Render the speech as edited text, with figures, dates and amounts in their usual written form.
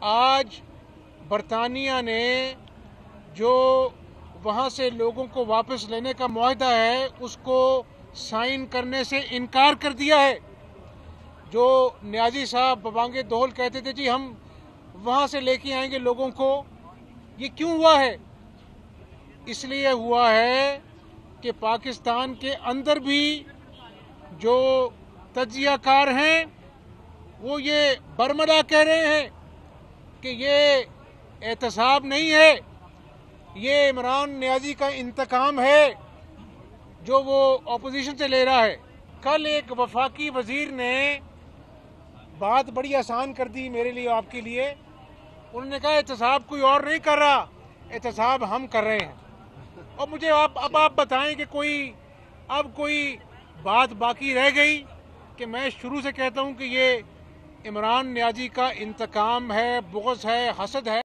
आज बरतानिया ने जो वहाँ से लोगों को वापस लेने का मुआहदा है उसको साइन करने से इनकार कर दिया है। जो नियाजी साहब बबांगे दोहल कहते थे जी हम वहाँ से लेके आएंगे लोगों को, ये क्यों हुआ है? इसलिए हुआ है कि पाकिस्तान के अंदर भी जो तज्जियाकार हैं वो ये बरमला कह रहे हैं कि ये एहतसाब नहीं है, ये इमरान नियाजी का इंतकाम है जो वो अपोजिशन से ले रहा है। कल एक वफाकी वजीर ने बात बड़ी आसान कर दी मेरे लिए, आपके लिए। उन्होंने कहा एहतसाब कोई और नहीं कर रहा, एहतसाब हम कर रहे हैं। और मुझे अब आप बताएं कि कोई बात बाकी रह गई कि मैं शुरू से कहता हूं कि ये इमरान नियाजी का इंतकाम है, बुग़्ज़ है, हसद है।